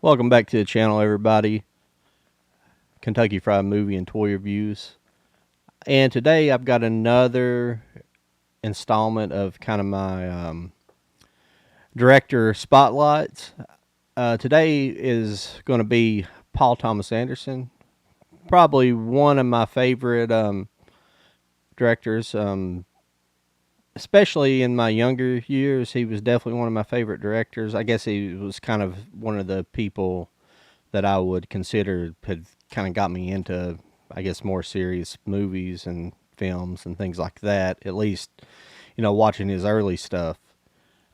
Welcome back to the channel, everybody. Kentucky Fried Movie and Toy Reviews. And today I've got another installment of kind of my director spotlights. Today is going to be Paul Thomas Anderson. Probably one of my favorite directors. Especially in my younger years, he was definitely one of my favorite directors. I guess he was kind of one of the people that I would consider had kind of got me into, I guess, more serious movies and films and things like that. At least, watching his early stuff.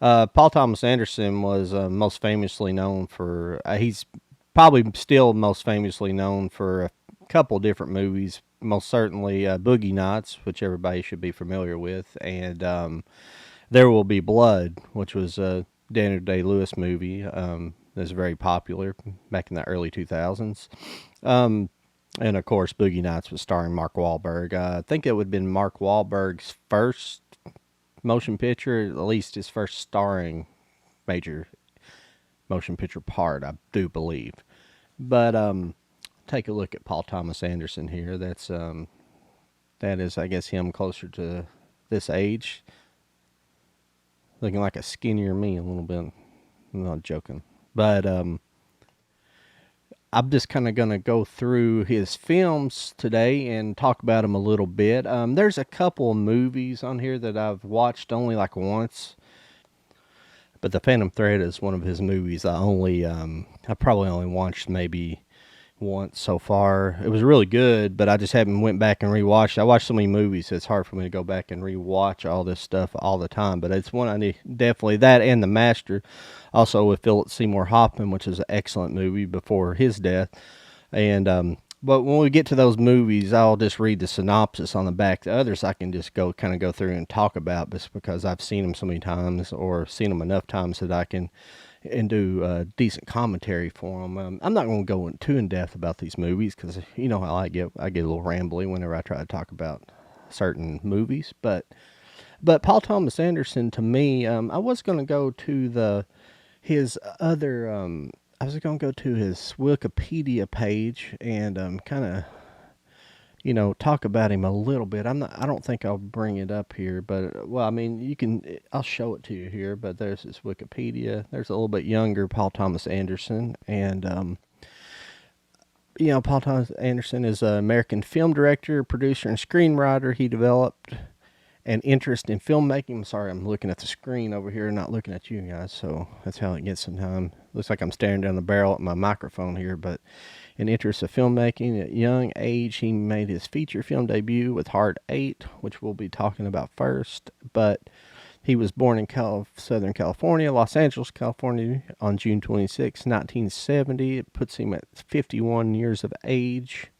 Paul Thomas Anderson was most famously known for, he's probably still most famously known for a couple different movies. Most certainly Boogie Nights, which everybody should be familiar with, and There Will Be Blood, which was a Daniel Day-Lewis movie. That's very popular back in the early 2000s. And of course, Boogie Nights was starring Mark Wahlberg. I think it would have been Mark Wahlberg's first motion picture, at least his first starring major motion picture part, I do believe. But take a look at Paul Thomas Anderson here. That is, I guess, him closer to this age, looking like a skinnier me a little bit. I'm not joking. But I'm just kind of going to go through his films today and talk about them a little bit. There's a couple of movies on here that I've watched only like once. But The Phantom Thread is one of his movies I probably only watched maybe once so far. It was really good, but I just haven't went back and rewatched. I watch so many movies, it's hard for me to go back and rewatch all this stuff all the time. But it's one I need, definitely that, and The Master, also with Philip Seymour Hoffman, which is an excellent movie before his death. And but when we get to those movies, I'll just read the synopsis on the back. The others I can just go through and talk about, just because I've seen them so many times, or seen them enough times that I can and do decent commentary for them. I'm not going to go too in depth about these movies, because you know how I get a little rambly whenever I try to talk about certain movies. But Paul Thomas Anderson, to me, I was going to go to his other. I was going to go to his Wikipedia page and kind of, talk about him a little bit. I don't think I'll bring it up here, but well, I mean, I'll show it to you here. But there's his Wikipedia. There's a little bit younger Paul Thomas Anderson, and Paul Thomas Anderson is an American film director, producer, and screenwriter. He developed an interest in filmmaking. I'm sorry, I'm looking at the screen over here, not looking at you guys, so that's how it gets sometimes. Looks like I'm staring down the barrel at my microphone here, but an interest of filmmaking. At young age, he made his feature film debut with Hard 8, which we'll be talking about first. But he was born in Southern California, Los Angeles, California, on June 26, 1970. It puts him at 51 years of age.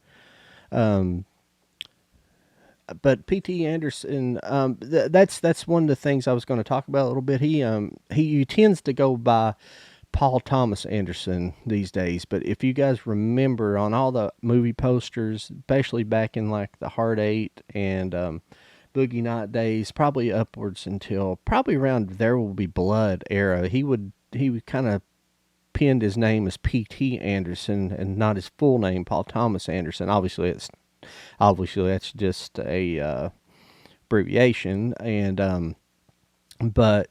But P.T. Anderson, that's one of the things I was going to talk about a little bit. He tends to go by Paul Thomas Anderson these days, but if you guys remember on all the movie posters, especially back in like the Hard 8 and Boogie Night days, probably upwards until probably around There Will Be Blood era, he would kind of pinned his name as P.T. Anderson and not his full name, Paul Thomas Anderson. Obviously that's just a abbreviation, and but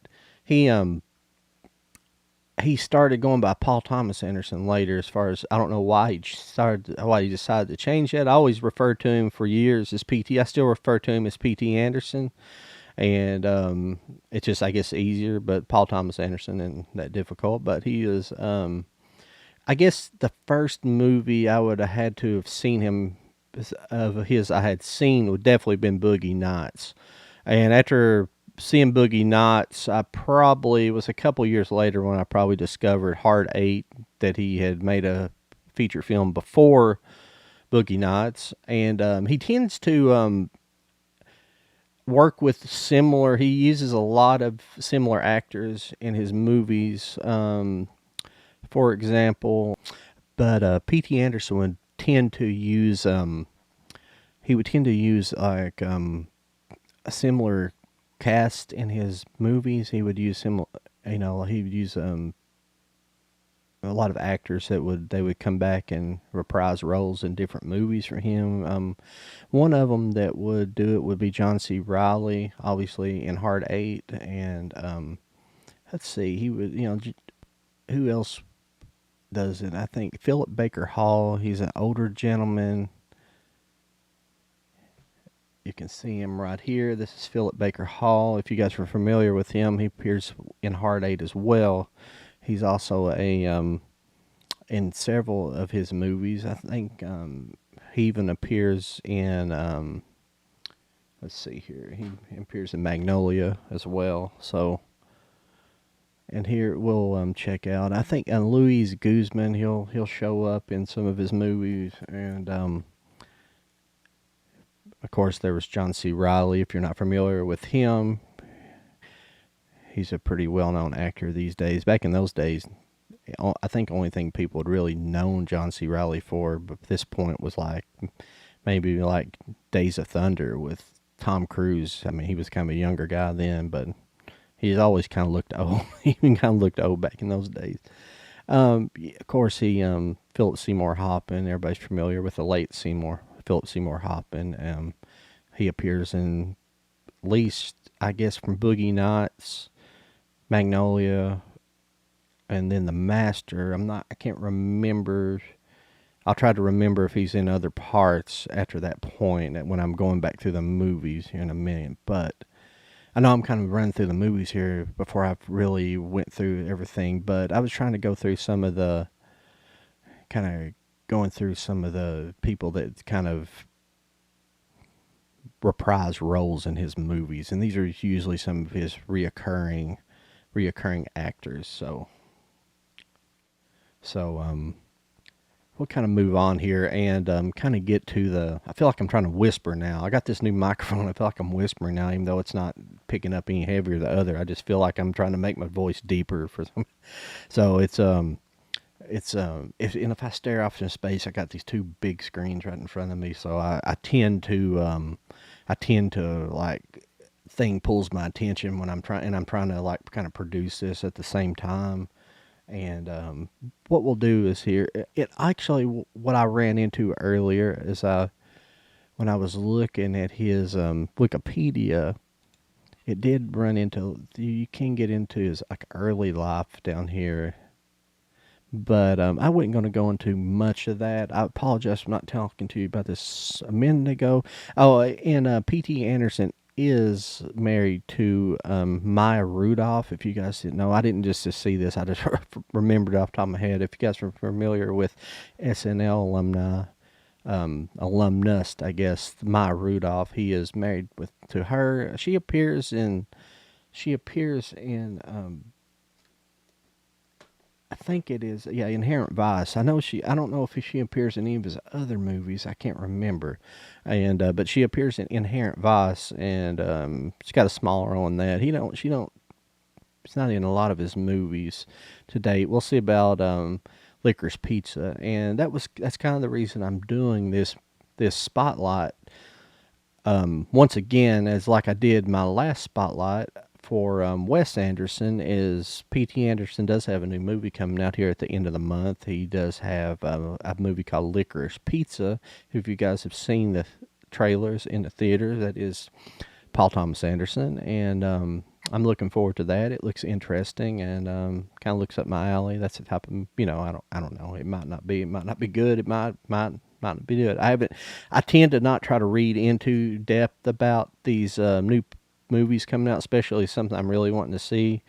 he started going by Paul Thomas Anderson later. As far as I don't know why he decided to change that. I always referred to him for years as PT. I still refer to him as PT Anderson, and it's just, I guess, easier. But Paul Thomas Anderson isn't that difficult. But he is, I guess, the first movie I would have had to have seen him of his I had seen would definitely been Boogie Nights, and after seeing Boogie Nights, I probably was a couple years later when I probably discovered Hard 8, that he had made a feature film before Boogie Nights, and he tends to work with he uses a lot of similar actors in his movies, for example, but P.T. Anderson would tend to use like a similar cast in his movies. He would use he would use a lot of actors that would come back and reprise roles in different movies for him. One of them that would do it would be John C. Reilly, obviously in Hard Eight, and let's see, he would, who else does it? I think Philip Baker Hall. He's an older gentleman. You can see him right here. This is Philip Baker Hall. If you guys are familiar with him, he appears in Hard Eight as well. He's also in several of his movies. I think he even appears in. Let's see here. He appears in Magnolia as well. So, and here we'll check out. I think Luis Guzman. He'll show up in some of his movies, and of course there was John C. Reilly. If you're not familiar with him, he's a pretty well-known actor these days. Back in those days, I think the only thing people had really known John C. Reilly for, but at this point, was like maybe like Days of Thunder with Tom Cruise. I mean, he was kind of a younger guy then, but he's always kind of looked old. He even kind of looked old back in those days. Of course, he Philip Seymour Hoffman. Everybody's familiar with the late Philip Seymour Hoffman. He appears in at least, I guess, from Boogie Nights, Magnolia, and then The Master. I can't remember. I'll try to remember if he's in other parts after that point when I'm going back through the movies here in a minute. But I know I'm kind of running through the movies here before I've really went through everything. But I was trying to go through some of the people that kind of reprise roles in his movies, and these are usually some of his reoccurring actors. So we'll kind of move on here and kind of get to the. I feel like I'm trying to whisper now. I got this new microphone. I feel like I'm whispering now, even though it's not picking up any heavier than the other. I just feel like I'm trying to make my voice deeper for some. So if I stare off into space, I got these two big screens right in front of me, so I tend to like, thing pulls my attention when I'm trying to like kind of produce this at the same time. And what we'll do is here, it actually, what I ran into earlier is when I was looking at his Wikipedia, it did run into, you can get into his like early life down here. But I wasn't going to go into much of that. I apologize for not talking to you about this a minute ago. Oh, and P.T. Anderson is married to Maya Rudolph. If you guys didn't know, I didn't just see this. I just remembered off the top of my head. If you guys are familiar with SNL alumnus, I guess, Maya Rudolph, he is married to her. She appears in I think it is, yeah, Inherent Vice. I don't know if she appears in any of his other movies. I can't remember. And but she appears in Inherent Vice, and she's got a smaller role in that. It's not in a lot of his movies to date. We'll see about Licorice Pizza, and that's kind of the reason I'm doing this spotlight. Once again, as like I did my last spotlight for Wes Anderson, is P.T. Anderson does have a new movie coming out here at the end of the month. He does have a movie called Licorice Pizza. If you guys have seen the trailers in the theater, that is Paul Thomas Anderson, and I'm looking forward to that. It looks interesting and kind of looks up my alley. That's the type of, I don't know. It might not be good. It might not be good. I tend to not try to read into depth about these new movies coming out, especially something I'm really wanting to see.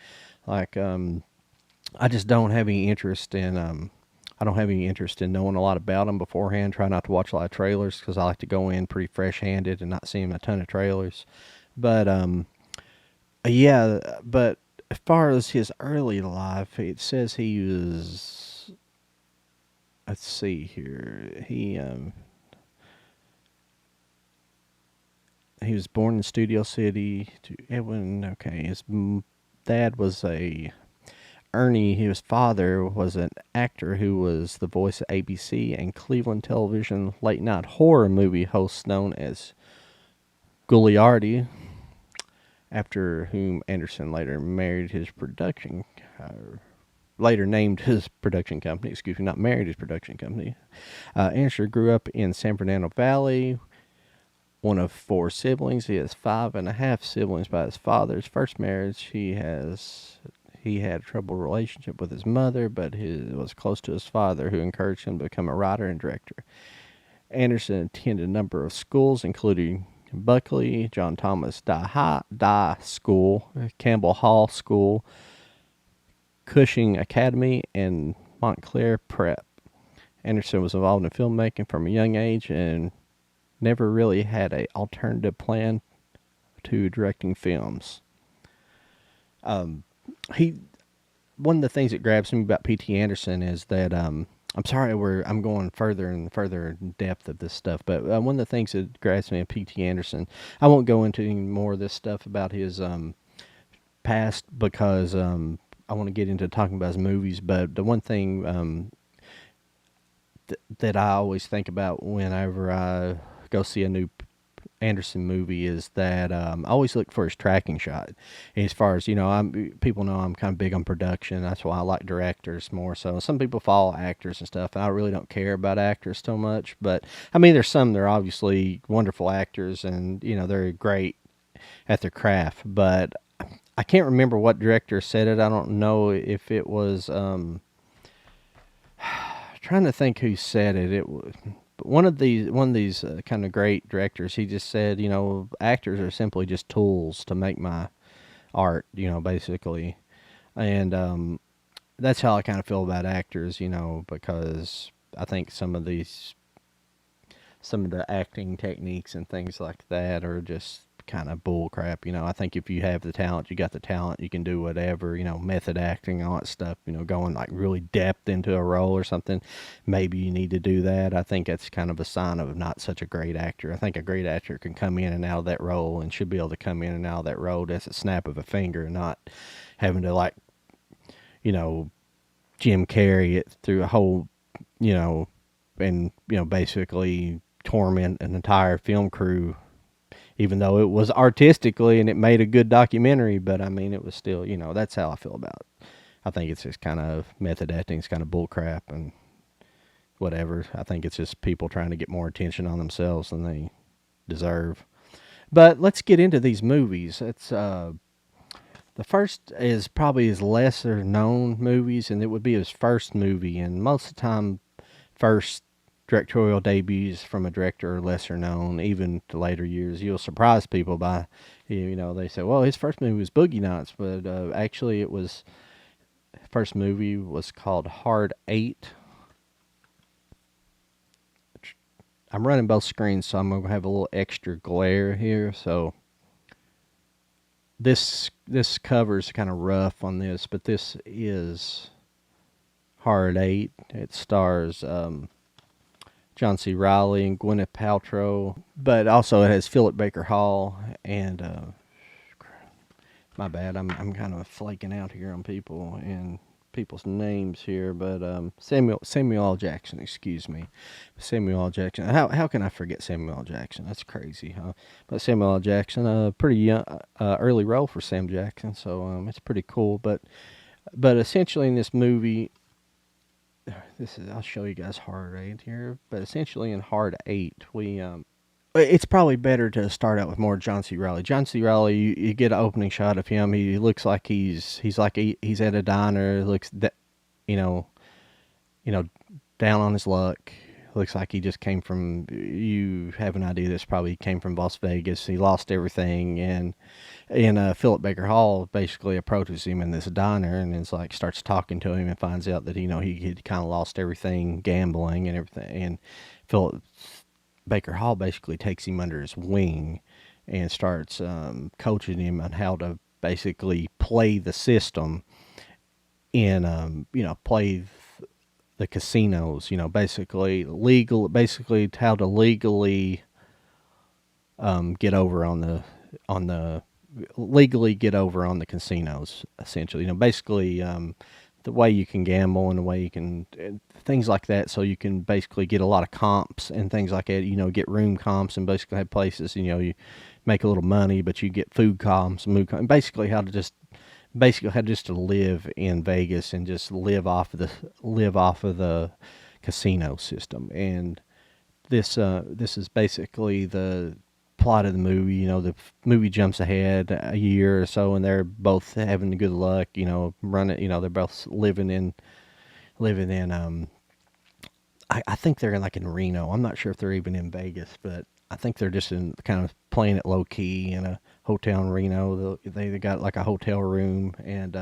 Like, I just don't have any interest in, I don't have any interest in knowing a lot about them beforehand. Try not to watch a lot of trailers because I like to go in pretty fresh-handed and not seeing a ton of trailers. But, yeah, but as far as his early life, it says he was, let's see here, he was born in Studio City to Edwin. Okay, his dad was Ernie. His father was an actor who was the voice of ABC and Cleveland television late night horror movie host known as Gouliardi, after whom Anderson later married his production later named his production company, not married his production company. Anderson grew up in San Fernando Valley, one of 4 siblings. He has 5.5 siblings by his father's first marriage. He had a troubled relationship with his mother, but he was close to his father, who encouraged him to become a writer and director. Anderson attended a number of schools, including Buckley, John Thomas Dye School, Campbell Hall School, Cushing Academy, and Montclair Prep. Anderson was involved in filmmaking from a young age and never really had an alternative plan to directing films. One of the things that grabs me about P.T. Anderson is that I'm sorry I'm going further and further in depth of this stuff, but one of the things that grabs me of P.T. Anderson, I won't go into any more of this stuff about his past because I want to get into talking about his movies, but the one thing that I always think about whenever I go see a new Anderson movie is that I always look for his tracking shot. And as far as, people know I'm kind of big on production. That's why I like directors more. So some people follow actors and stuff, and I really don't care about actors so much. But, I mean, there's some that are obviously wonderful actors, and, they're great at their craft. But I can't remember what director said it. I don't know if it was... trying to think who said it. It was... One of these kind of great directors, he just said, actors are simply just tools to make my art, basically. And that's how I kind of feel about actors, because I think some of the acting techniques and things like that are just kind of bull crap. I think if you have the talent, you got the talent, you can do whatever, method acting, all that stuff, going like really depth into a role or something. Maybe you need to do that. I think that's kind of a sign of not such a great actor. I think a great actor can come in and out of that role and should be able to come in and out of that role. That's a snap of a finger, not having to Jim Carrey it through a whole, and, basically torment an entire film crew, even though it was artistically and it made a good documentary. But I mean, it was still, that's how I feel about it. I think it's just kind of method acting. It's kind of bullcrap and whatever. I think it's just people trying to get more attention on themselves than they deserve. But let's get into these movies. It's the first is probably his lesser known movies, and it would be his first movie. And most of the time, first directorial debuts from a director are lesser known. Even to later years, you'll surprise people by, they say, well, his first movie was Boogie Nights, but actually it was, first movie was called Hard 8. I'm running both screens, so I'm going to have a little extra glare here. So this cover's kind of rough on this, but this is Hard 8. It stars John C. Reilly and Gwyneth Paltrow, but also it has Philip Baker Hall and my bad, I'm kind of flaking out here on people and people's names here, but Samuel L. Jackson, excuse me, Samuel L. Jackson. How can I forget Samuel L. Jackson? That's crazy, huh? But Samuel L. Jackson, pretty young, early role for Sam Jackson, so it's pretty cool. But essentially in this movie. I'll show you guys Hard 8 here, but essentially in Hard 8, it's probably better to start out with more John C. Reilly. John C. Reilly, you get an opening shot of him. He looks like he's at a diner. Looks that, down on his luck. Looks like he just came from. You have an idea this probably came from Las Vegas. He lost everything, and Philip Baker Hall basically approaches him in this diner and is like starts talking to him and finds out that he had kind of lost everything, gambling and everything. And Philip Baker Hall basically takes him under his wing and starts coaching him on how to basically play the system in play the casinos, basically how to legally get over on the casinos, essentially. Basically the way you can gamble and the way you can things like that, so you can basically get a lot of comps and things like that. Get room comps and basically have places. You make a little money, but you get food comps, and basically how to just basically had just to live in Vegas and just live off of the casino system. And this is basically the plot of the movie. You know, the movie jumps ahead a year or so, and they're both having the good luck. You know, running. You know, they're both living in. I think they're in like in Reno. I'm not sure if they're even in Vegas, but I think they're just in kind of playing it low key in a hotel in Reno. They got like a hotel room, and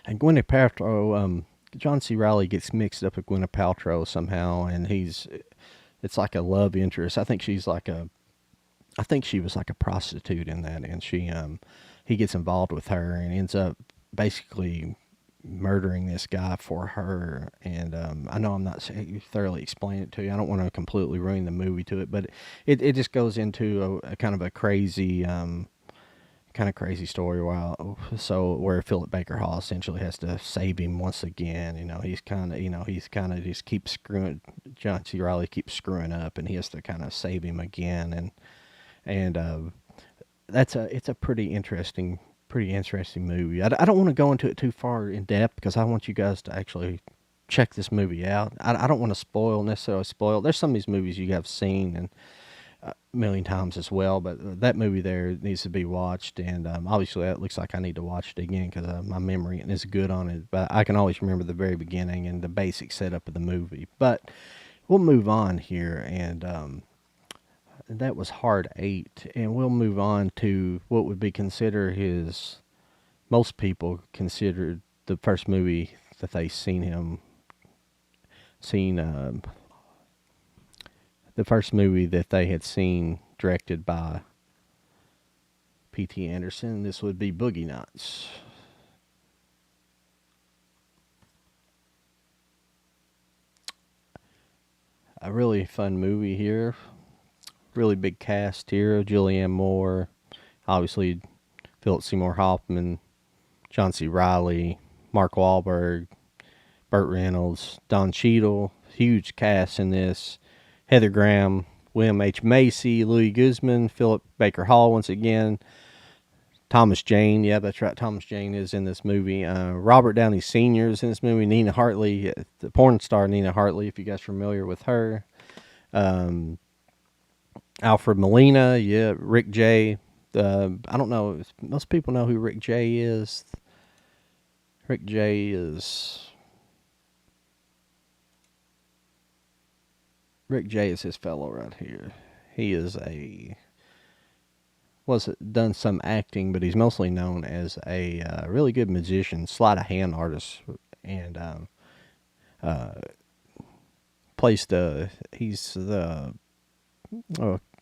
Gwyneth Paltrow. John C. Reilly gets mixed up with Gwyneth Paltrow somehow, and it's like a love interest. I think she was like a prostitute in that, and he gets involved with her and ends up basically murdering this guy for her. And I know I'm not thoroughly explaining it to you. I don't want to completely ruin the movie to it, but it just goes into a kind of a crazy crazy story where Philip Baker Hall essentially has to save him once again. He's kind of just keeps screwing. John C. Reilly keeps screwing up, and he has to kind of save him again. And it's a pretty interesting movie. I don't want to go into it too far in depth because I want you guys to actually check this movie out. I don't want to necessarily spoil. There's some of these movies you have seen and a million times as well, but that movie there needs to be watched. And obviously, it looks like I need to watch it again because my memory is good on it. But I can always remember the very beginning and the basic setup of the movie. But we'll move on here, and that was Hard Eight, and we'll move on to what would be considered most people considered the first movie that they seen the first movie that they had seen directed by P.T. Anderson. This would be Boogie Nuts. A really fun movie here. Really big cast here. Julianne Moore, obviously Philip Seymour Hoffman, John C. Reilly, Mark Wahlberg, Burt Reynolds, Don Cheadle. Huge cast in this. Heather Graham, William H. Macy, Louis Guzman, Philip Baker Hall once again, Thomas Jane. Yeah, that's right. Thomas Jane is in this movie. Robert Downey Sr. is in this movie. Nina Hartley, the porn star Nina Hartley, if you guys are familiar with her. Alfred Molina, yeah, Rick J. I don't know. Most people know who Rick J is. Rick J is this fellow right here. He is done some acting, but he's mostly known as a really good musician, sleight of hand artist, and he's the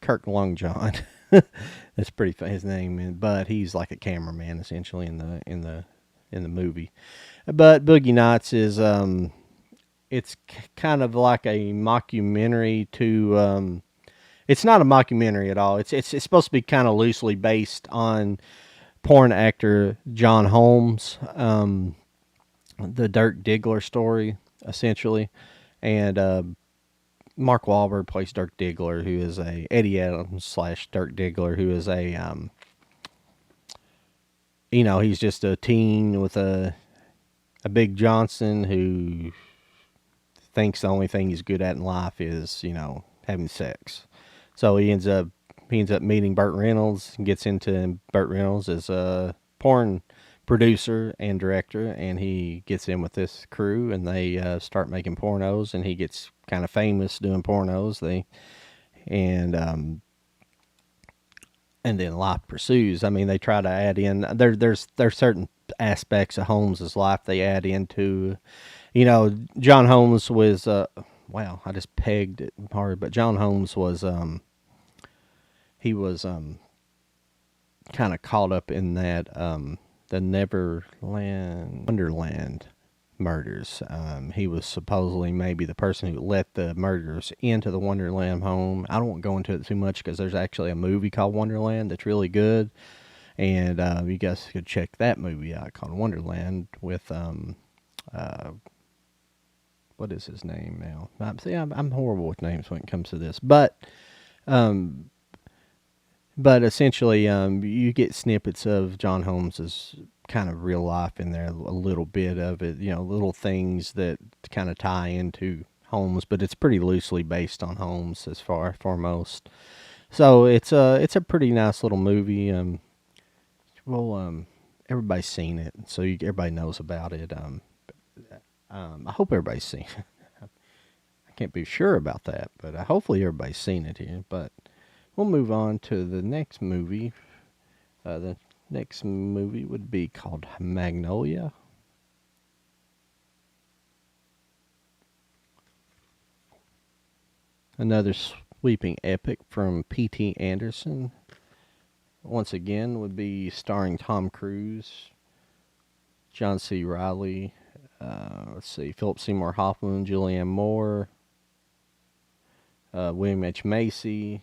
Kirk Longjohn. That's pretty funny, his name, but he's like a cameraman essentially in the movie. But Boogie Nights is it's kind of like a mockumentary to it's not a mockumentary at all. It's supposed to be kind of loosely based on porn actor John Holmes, the Dirk Diggler story essentially, and Mark Wahlberg plays Dirk Diggler, who is Eddie Adams / Dirk Diggler, who is he's just a teen with a Big Johnson who thinks the only thing he's good at in life is, having sex. So he ends up meeting Burt Reynolds and gets into Burt Reynolds as a porn producer and director, and he gets in with this crew, and they start making pornos, and he gets kind of famous doing pornos. And then life pursues. I mean, they try to add in there's certain aspects of Holmes's life they add into. John Holmes was wow, I just pegged it hard, but John Holmes was he was kind of caught up in that the Wonderland murders. He was supposedly maybe the person who let the murderers into the Wonderland home. I don't want to go into it too much because there's actually a movie called Wonderland that's really good, and you guys could check that movie out called Wonderland with what is his name now? I'm horrible with names when it comes to this, but essentially, you get snippets of John Holmes's kind of real life in there, a little bit of it, little things that kind of tie into homes, but it's pretty loosely based on homes as far foremost. So it's a pretty nice little movie. Well, everybody's seen it, so everybody knows about it. I hope everybody's seen it. I can't be sure about that, but hopefully everybody's seen it here. But we'll move on to the next movie. The next movie would be called Magnolia. Another sweeping epic from P.T. Anderson. Once again, would be starring Tom Cruise, John C. Reilly, let's see, Philip Seymour Hoffman, Julianne Moore, William H. Macy,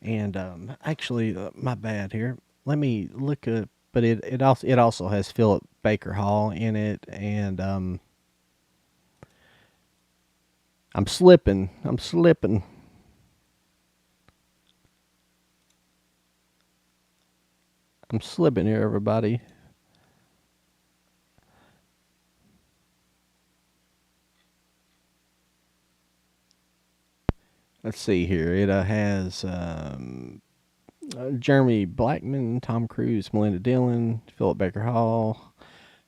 and actually, my bad here. Let me look up, but it also has Philip Baker Hall in it, and I'm slipping. I'm slipping here, everybody. Let's see here. It has Jeremy Blackman, Tom Cruise, Melinda Dillon, Philip Baker Hall,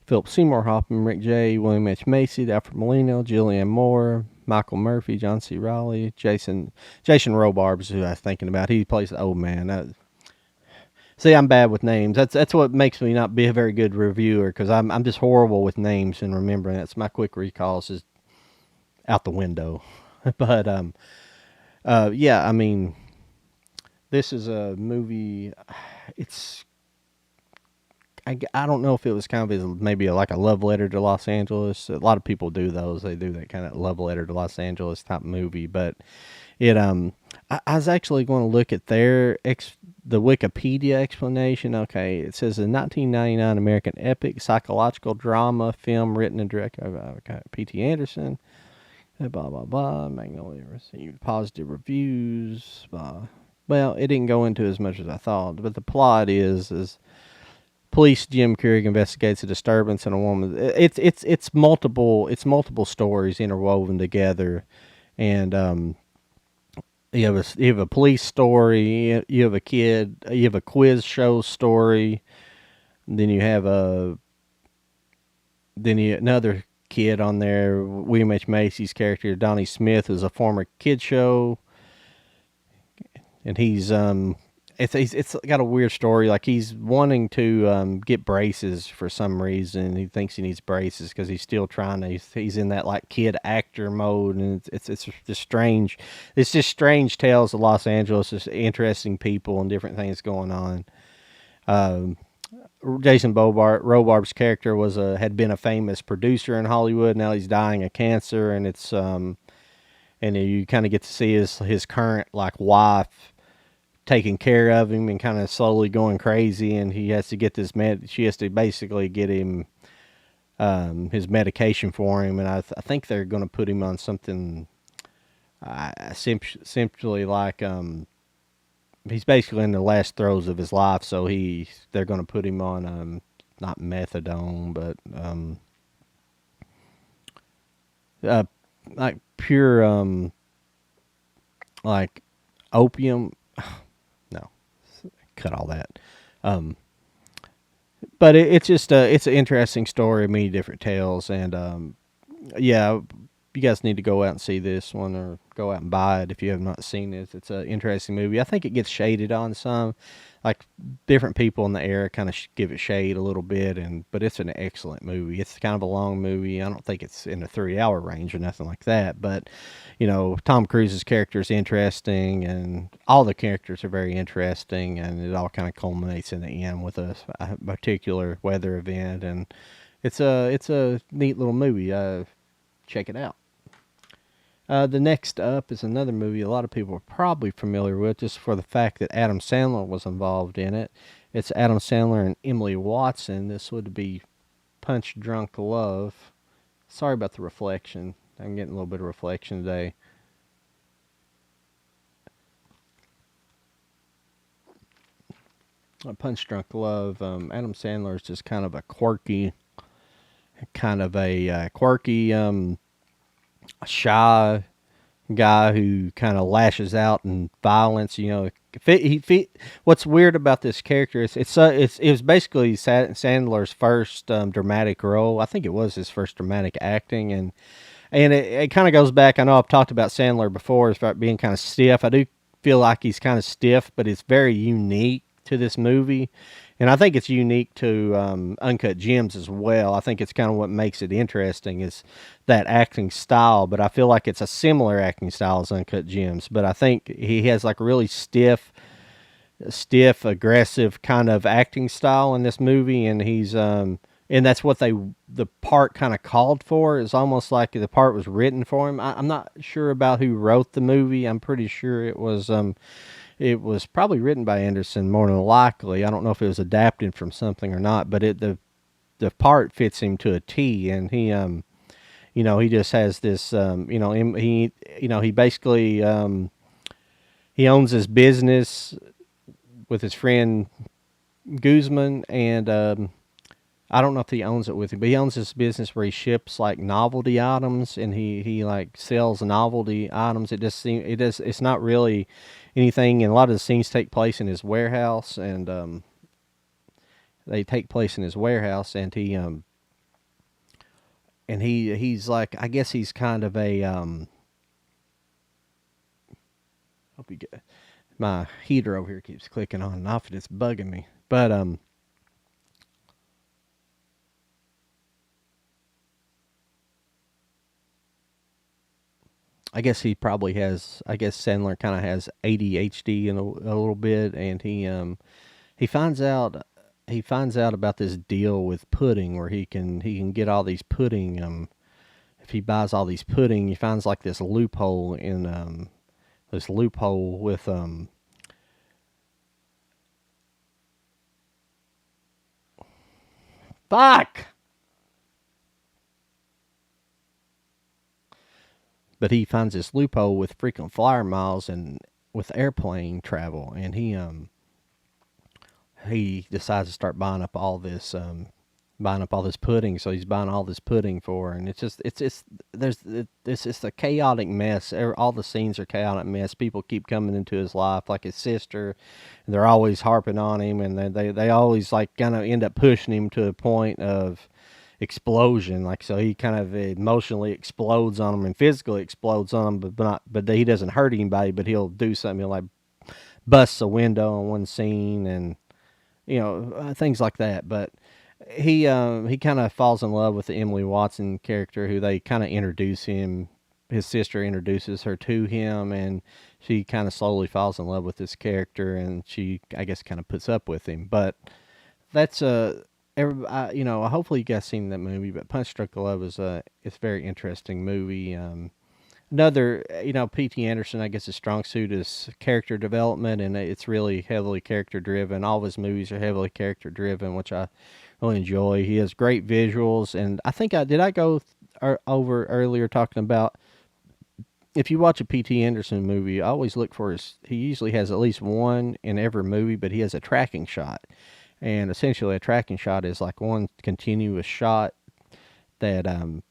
Philip Seymour Hoffman, Rick J., William H. Macy, Alfred Molina, Julianne Moore, Michael Murphy, John C. Reilly, Jason Robards, who I was thinking about. He plays the old man. See, I'm bad with names. That's what makes me not be a very good reviewer, because I'm just horrible with names and remembering. That's my quick recalls is out the window. But yeah, I mean, this is a movie. It's I don't know if it was kind of maybe like a love letter to Los Angeles. A lot of people do those. They do that kind of love letter to Los Angeles type movie. But it I was actually going to look at the Wikipedia explanation. Okay, it says a 1999 American epic psychological drama film written and directed by P.T. Anderson. Blah blah blah. Magnolia received positive reviews. Blah. Well, it didn't go into as much as I thought, but the plot is police Jim Couric investigates a disturbance in a woman. It's multiple stories interwoven together, and you have a police story, you have a quiz show story, then you have another kid on there, William H. Macy's character Donnie Smith, is a former kid show, and he's it's got a weird story. Like, he's wanting to get braces for some reason. He thinks he needs braces because he's still trying to. He's in that like kid actor mode, and it's just strange. It's just strange tales of Los Angeles. Just interesting people and different things going on. Jason Robarb's character had been a famous producer in Hollywood. Now he's dying of cancer, and it's and you kind of get to see his current like wife taking care of him and kind of slowly going crazy, and he has to get she has to basically get him his medication for him, and I think they're going to put him on something simply like he's basically in the last throes of his life, so they're going to put him on not methadone, but like pure like opium. No, cut all that. But it's just it's an interesting story, many different tales, and yeah, you guys need to go out and see this one, or go out and buy it if you have not seen it. It's an interesting movie. I think it gets shaded on some, like different people in the era kind of give it shade a little bit, but it's an excellent movie. It's kind of a long movie. I don't think it's in the 3-hour range or nothing like that, but Tom Cruise's character is interesting, and all the characters are very interesting, and it all kind of culminates in the end with a particular weather event, and it's a neat little movie. Check it out. The next up is another movie a lot of people are probably familiar with, just for the fact that Adam Sandler was involved in it. It's Adam Sandler and Emily Watson. This would be Punch Drunk Love. Sorry about the reflection. I'm getting a little bit of reflection today. Punch Drunk Love. Adam Sandler is just kind of a quirky, shy guy who kind of lashes out in violence. What's weird about this character is it was basically Sandler's first dramatic role. I think it was his first dramatic acting, and it kind of goes back. I know I've talked about Sandler before as about being kind of stiff. I do feel like he's kind of stiff, but it's very unique to this movie. And I think it's unique to Uncut Gems as well. I think it's kind of what makes it interesting is that acting style. But I feel like it's a similar acting style as Uncut Gems. But I think he has like a really stiff, aggressive kind of acting style in this movie, and and that's what the part kind of called for. It's almost like the part was written for him. I'm not sure about who wrote the movie. I'm pretty sure it was probably written by Anderson more than likely. I don't know if it was adapted from something or not, but the part fits him to a T, and he just has this he basically he owns his business with his friend Guzman, and I don't know if he owns it with him, but he owns this business where he ships like novelty items, and he like sells novelty items. It's not really anything, and a lot of the scenes take place in his warehouse, and they take place in his warehouse, and he's like, I guess he's kind of a hope you get my heater over here keeps clicking on and off, and it's bugging me, but I guess he probably has. I guess Sandler kind of has ADHD in a little bit, and he finds out about this deal with pudding where he can get all these pudding. If he buys all these pudding, he finds like this loophole with fuck. But he finds this loophole with frequent flyer miles and with airplane travel, and he decides to start buying up all this pudding. So he's buying all this pudding for her, and it's just a chaotic mess. All the scenes are chaotic mess. People keep coming into his life, like his sister, and they're always harping on him, and they always like kind of end up pushing him to a point of explosion. Like, so he kind of emotionally explodes on them and physically explodes on them, but he doesn't hurt anybody, but he'll do something. He'll like busts a window on one scene, and things like that. But he kind of falls in love with the Emily Watson character, who they kind of introduce him. His sister introduces her to him, and she kind of slowly falls in love with this character, and she, I guess, kind of puts up with him. But that's hopefully you guys seen that movie. But Punch Drunk Love it's a very interesting movie. Another, P.T. Anderson, I guess his strong suit is character development, and it's really heavily character driven. All of his movies are heavily character driven, which I really enjoy. He has great visuals, and I think I go over earlier talking about, if you watch a P.T. Anderson movie, I always look for he usually has at least one in every movie, but he has a tracking shot. And essentially a tracking shot is like one continuous shot that a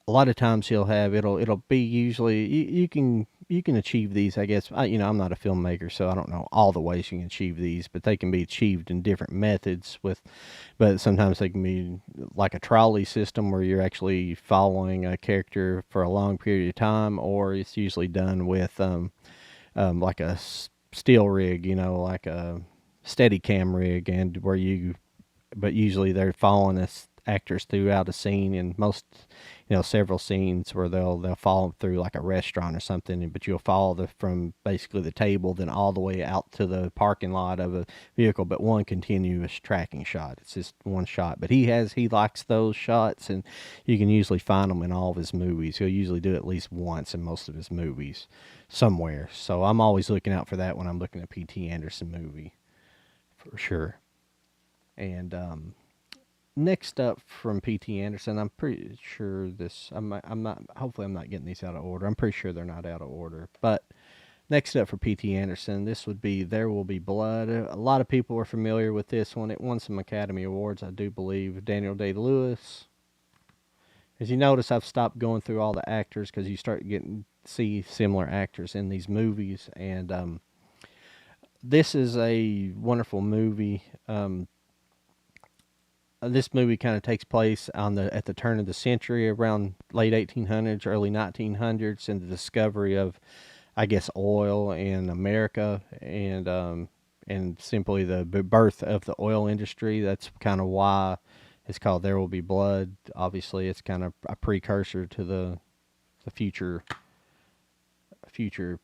lot of times it'll be usually you can achieve these, I guess. I'm not a filmmaker, so I don't know all the ways you can achieve these, but they can be achieved in different methods but sometimes they can be like a trolley system where you're actually following a character for a long period of time, or it's usually done with like a steel rig, like a steady cam rig, and but usually they're following us actors throughout a scene, and most, several scenes where they'll follow through like a restaurant or something, but you'll follow from basically the table then all the way out to the parking lot of a vehicle, but one continuous tracking shot. It's just one shot, but he likes those shots, and you can usually find them in all of his movies. He'll usually do it at least once in most of his movies somewhere. So I'm always looking out for that when I'm looking at P.T. Anderson movie, for sure. And next up from P.T. Anderson, I'm pretty sure I'm not. Hopefully, I'm not getting these out of order. I'm pretty sure they're not out of order. But Next up for P.T. Anderson, this would be There Will Be Blood. A lot of people are familiar with this one. It won some Academy Awards, I do believe. Daniel Day-Lewis. As you notice, I've stopped going through all the actors because you start getting see similar actors in these movies, and this is a wonderful movie. This movie kind of takes place at the turn of the century, around late 1800s, early 1900s, and the discovery of, I guess, oil in America, and simply the birth of the oil industry. That's kind of why it's called There Will Be Blood. Obviously, it's kind of a precursor to the future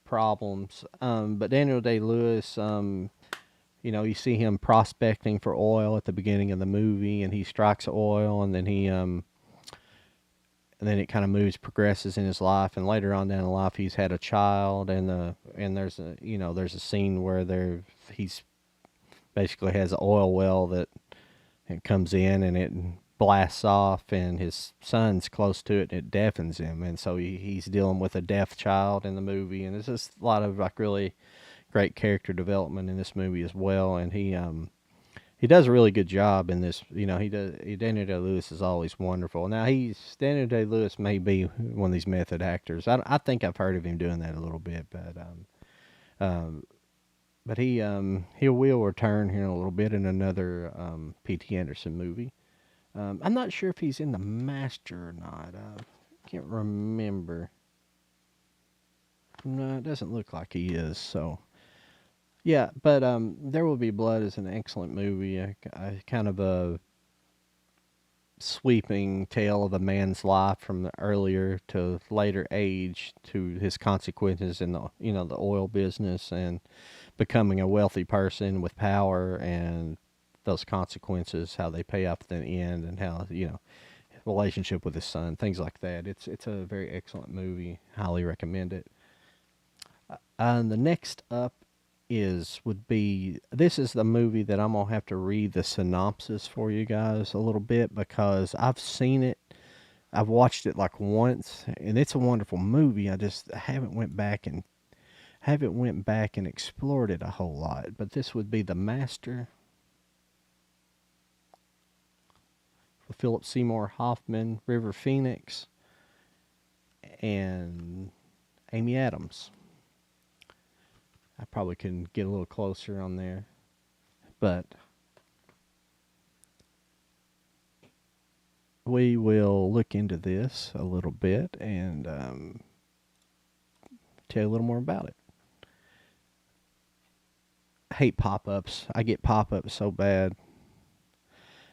problems. But Daniel Day-Lewis, you see him prospecting for oil at the beginning of the movie, and he strikes oil, and then it kind of progresses in his life, and later on down the life, he's had a child, and there's a scene where he's basically has an oil well that it comes in and it blasts off, and his son's close to it, and it deafens him, and so he's dealing with a deaf child in the movie, and there's just a lot of like really great character development in this movie as well, and he does a really good job in this. Daniel Day-Lewis is always wonderful. Now Daniel Day-Lewis may be one of these method actors. I think I've heard of him doing that a little bit, but he will return here in a little bit in another P.T. Anderson movie. I'm not sure if he's in The Master or not. I can't remember. No, it doesn't look like he is. So, yeah, but There Will Be Blood is an excellent movie. A kind of a sweeping tale of a man's life from the earlier to later age, to his consequences in the oil business, and becoming a wealthy person with power, and those consequences, how they pay off at the end, and how relationship with his son, things like that. It's a very excellent movie. Highly recommend it. And the next up this is the movie that I'm gonna have to read the synopsis for you guys a little bit, because I've seen it. I've watched it like once, and it's a wonderful movie. I just haven't went back and explored it a whole lot. But this would be The Master, with Philip Seymour Hoffman, River Phoenix, and Amy Adams. I probably can get a little closer on there, but we will look into this a little bit and tell you a little more about it. I hate pop-ups. I get pop-ups so bad.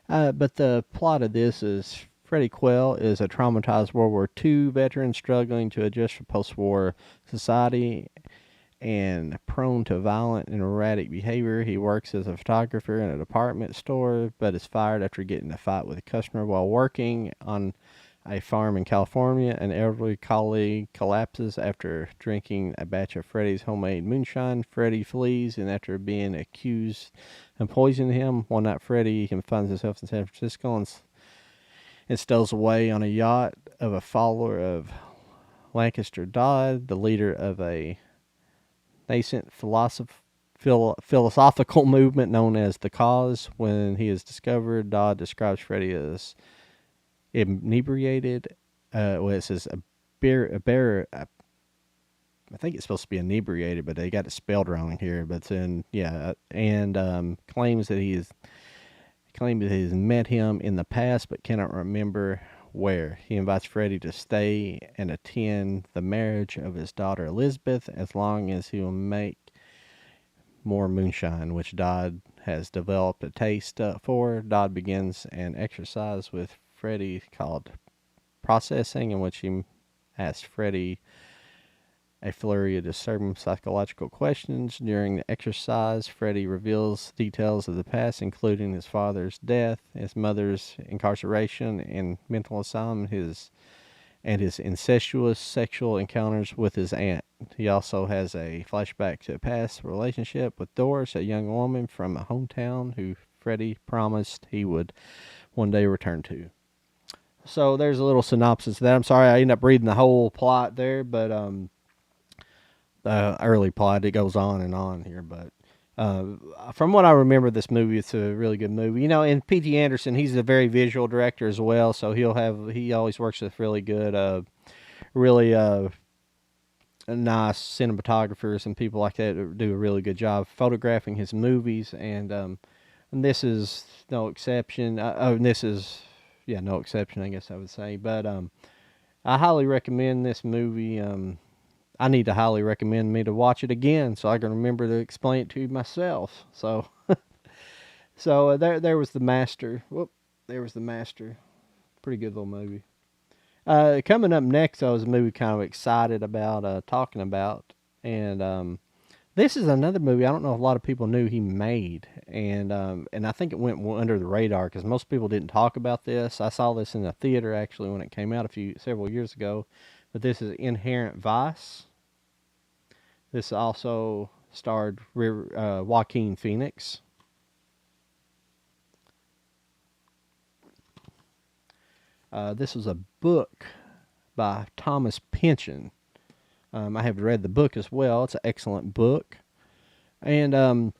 But the plot of this is Freddie Quell is a traumatized World War II veteran struggling to adjust to post-war society and prone to violent and erratic behavior. He works as a photographer in a department store, but is fired after getting in a fight with a customer while working on a farm in California. An elderly colleague collapses after drinking a batch of Freddie's homemade moonshine. Freddie flees, and after being accused of poisoning him, one night Freddie finds himself in San Francisco and stows away on a yacht of a follower of Lancaster Dodd, the leader of a nascent philosophical movement known as The Cause. When he is discovered, Dodd describes Freddie as inebriated. It says I think it's supposed to be inebriated, but they got it spelled wrong here. But then, and claims that he has met him in the past, but cannot remember where. He invites Freddie to stay and attend the marriage of his daughter Elizabeth, as long as he will make more moonshine, which Dodd has developed a taste for. Dodd begins an exercise with Freddie called processing, in which he asks Freddie a flurry of disturbing psychological questions. During the exercise, Freddie reveals details of the past, including his father's death, his mother's incarceration and mental asylum, his incestuous sexual encounters with his aunt. He also has a flashback to a past relationship with Doris, a young woman from a hometown who Freddie promised he would one day return to. So there's a little synopsis of that. I'm sorry I ended up reading the whole plot there, but early plot. It goes on and on here, but from what I remember, this movie, it's a really good movie. And P.T. Anderson, he's a very visual director as well, so he always works with really good, really nice cinematographers and people like that who do a really good job photographing his movies, and this is no exception. And this is, yeah, no exception, I guess I would say. But I highly recommend this movie. I need to highly recommend me to watch it again so I can remember to explain it to myself. So there was the Master. Whoop, there was the Master. Pretty good little movie. Coming up next, I was a movie kind of excited about talking about, and this is another movie I don't know if a lot of people knew he made, and I think it went under the radar because most people didn't talk about this. I saw this in the theater actually when it came out several years ago, but this is Inherent Vice. This also starred Joaquin Phoenix. This was a book by Thomas Pynchon. I have read the book as well. It's an excellent book. And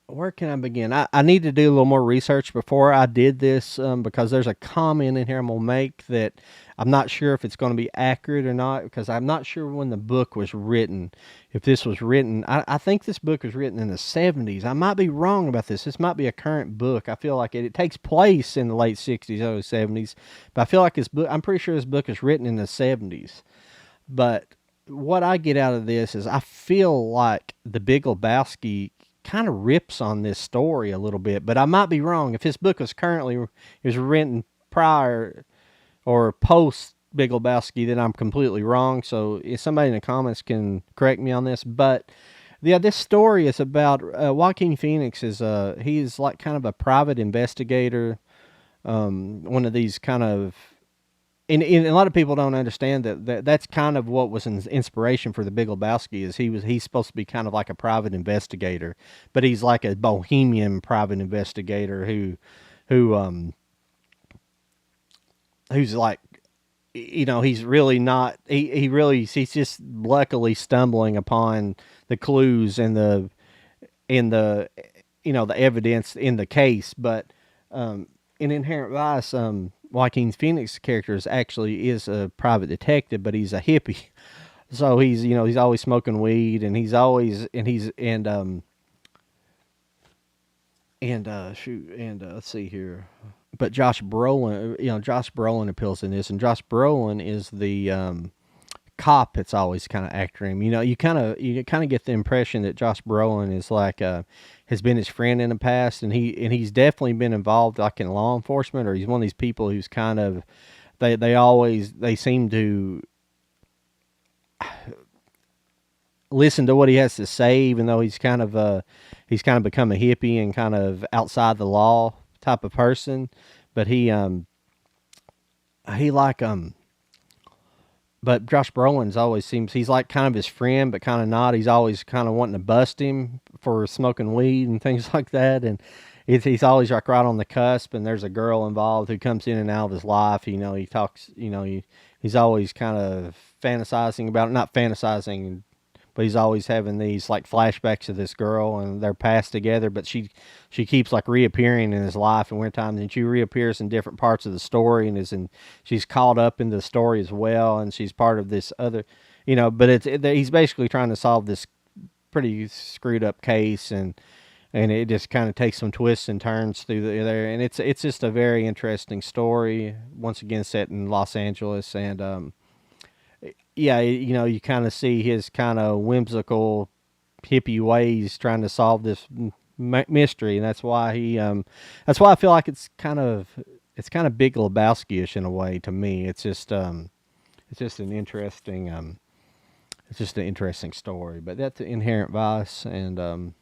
where can I begin? I need to do a little more research before I did this because there's a comment in here I'm going to make that I'm not sure if it's going to be accurate or not because I'm not sure when the book was written. If this was written, I think this book was written in the 70s. I might be wrong about this. This might be a current book. I feel like it takes place in the late 60s, early 70s, but I feel like this book, I'm pretty sure this book is written in the 70s. But what I get out of this is I feel like The Big Lebowski kind of rips on this story a little bit, but I might be wrong. If this book is written prior or post Big Lebowski, then I'm completely wrong. So if somebody in the comments can correct me on this, but yeah, this story is about Joaquin Phoenix he's like kind of a private investigator, one of these kind of and a lot of people don't understand that's kind of what was an inspiration for the Big Lebowski is he's supposed to be kind of like a private investigator, but he's like a bohemian private investigator who's like he's really not he's just luckily stumbling upon the clues and the the evidence in the case, but in Inherent Vice, Joaquin Phoenix character is a private detective, but he's a hippie. So he's always smoking weed, and he's always let's see here. But Josh Brolin appeals in this, and Josh Brolin is the cop that's always kind of acting him. You kind of get the impression that Josh Brolin is like has been his friend in the past, and he's definitely been involved like in law enforcement, or he's one of these people who's kind of they seem to listen to what he has to say, even though he's kind of become a hippie and kind of outside the law type of person. But but Josh Brolin's always seems he's like kind of his friend, but kind of not. He's always kind of wanting to bust him for smoking weed and things like that, and he's always like right on the cusp. And there's a girl involved who comes in and out of his life. He talks. He's always kind of fantasizing about it, not fantasizing, but he's always having these like flashbacks of this girl and their past together. But she keeps like reappearing in his life, and one time and she reappears in different parts of the story and she's caught up in the story as well, and she's part of this other, But he's basically trying to solve this pretty screwed up case, and it just kind of takes some twists and turns through there, and it's just a very interesting story. Once again, set in Los Angeles, and yeah, you kind of see his kind of whimsical hippie ways trying to solve this mystery, and that's why I feel like it's kind of Big Lebowski-ish in a way to me. It's just an interesting story. But that's Inherent Vice, and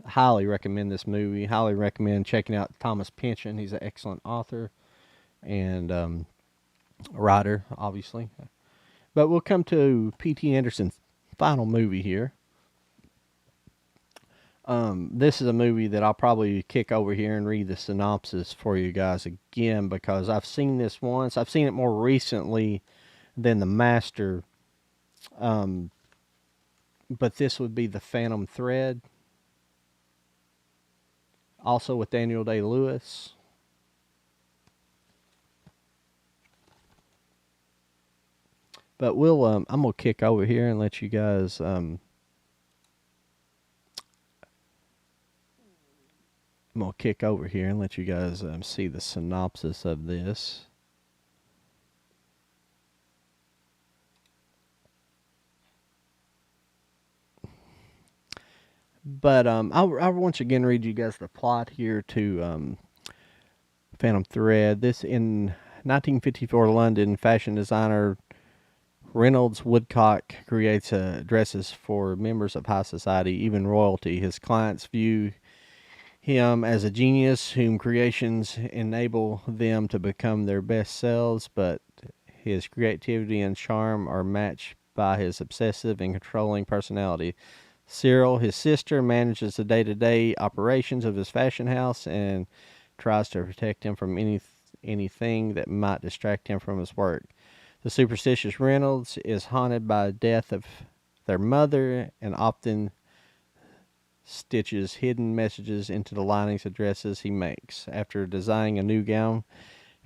highly recommend this movie. Highly recommend checking out Thomas Pynchon. He's an excellent author and writer, obviously. But we'll come to P.T. Anderson's final movie here. This is a movie that I'll probably kick over here and read the synopsis for you guys again because I've seen this once. I've seen it more recently than The Master, But this would be The Phantom Thread, also with Daniel Day-Lewis. But I'm gonna kick over here and let you guys see the synopsis of this. But I'll once again read you guys the plot here to Phantom Thread. This, in 1954 London, fashion designer Reynolds Woodcock creates dresses for members of high society, even royalty. His clients view him as a genius whom creations enable them to become their best selves, but his creativity and charm are matched by his obsessive and controlling personality. Cyril, his sister, manages the day-to-day operations of his fashion house and tries to protect him from anything that might distract him from his work. The superstitious Reynolds is haunted by the death of their mother and often stitches hidden messages into the linings of dresses he makes. After designing a new gown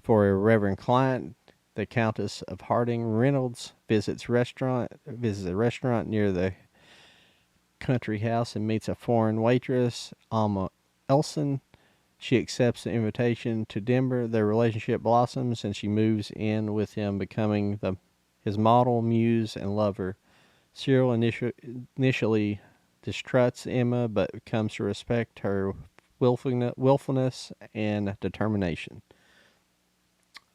for a reverend client, the Countess of Harding, Reynolds visits a restaurant near the country house and meets a foreign waitress, Alma Elson. She accepts the invitation to Denver. Their relationship blossoms, and she moves in with him, becoming his model, muse, and lover. Cyril initially distrusts Emma, but comes to respect her willfulness and determination.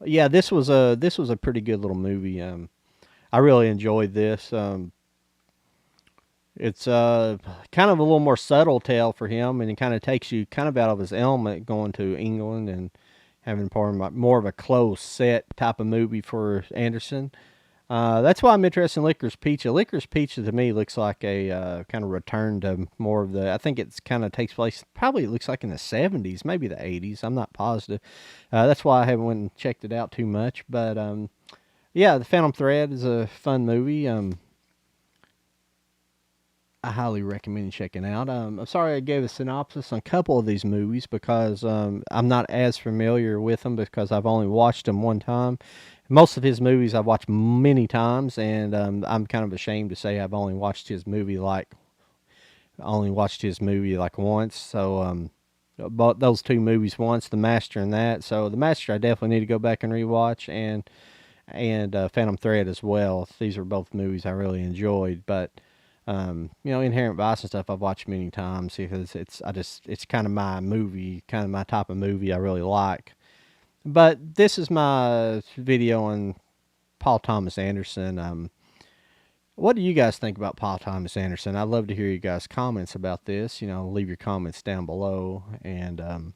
Yeah, this was a pretty good little movie. I really enjoyed this. It's kind of a little more subtle tale for him, and it kind of takes you kind of out of his element going to England and having more of a close set type of movie for Anderson. That's why I'm interested in Licorice Pizza. Licorice Pizza to me looks like a kind of return to more of I think it's kind of takes place, probably it looks like in the 70s, maybe the 80s. I'm not positive. That's why I haven't went and checked it out too much. But yeah, The Phantom Thread is a fun movie. I highly recommend checking out. I'm sorry I gave a synopsis on a couple of these movies because I'm not as familiar with them because I've only watched them one time. Most of his movies I've watched many times, and I'm kind of ashamed to say I've only watched his movie like once. So bought those two movies once, The Master and that. So The Master I definitely need to go back and rewatch, and Phantom Thread as well. These are both movies I really enjoyed, but Inherent Vice and stuff I've watched many times because it's kind of my movie, kind of my type of movie I really like. But this is my video on Paul Thomas Anderson. What do you guys think about Paul Thomas Anderson? I'd love to hear you guys' comments about this. Leave your comments down below, and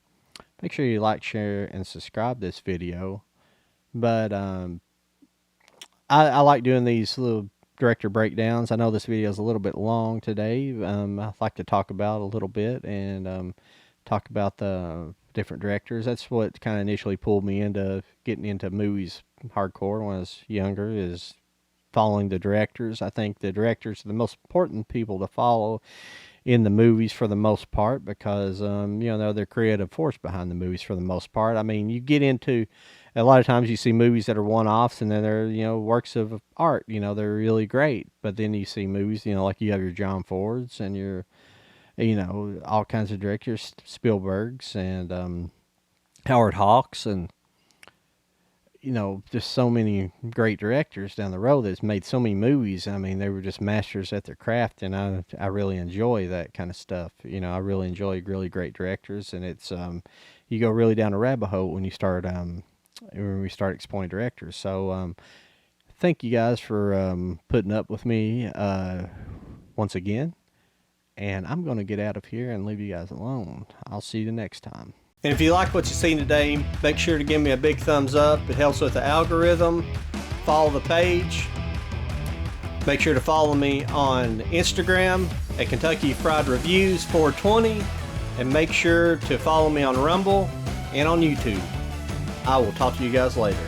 make sure you like, share, and subscribe this video. But I like doing these little director breakdowns. I know this video is a little bit long today. I'd like to talk about a little bit and talk about the different directors. That's what kind of initially pulled me into getting into movies hardcore when I was younger, is following the directors. I think the directors are the most important people to follow in the movies for the most part because, they're the creative force behind the movies for the most part. I mean, you get into a lot of times you see movies that are one-offs and then they're, works of art, they're really great. But then you see movies, like you have your John Fords and your, all kinds of directors, Spielbergs and Howard Hawks and, just so many great directors down the road that's made so many movies. I mean, they were just masters at their craft, and I really enjoy that kind of stuff. I really enjoy really great directors, and it's you go really down a rabbit hole when you start when we start exploring directors. So thank you guys for putting up with me once again, and I'm going to get out of here and leave you guys alone. I'll see you next time. And if you like what you've seen today, make sure to give me a big thumbs up. It helps with the algorithm. Follow the page. Make sure to follow me on Instagram at Kentucky Fried Reviews 420. And make sure to follow me on Rumble and on YouTube. I will talk to you guys later.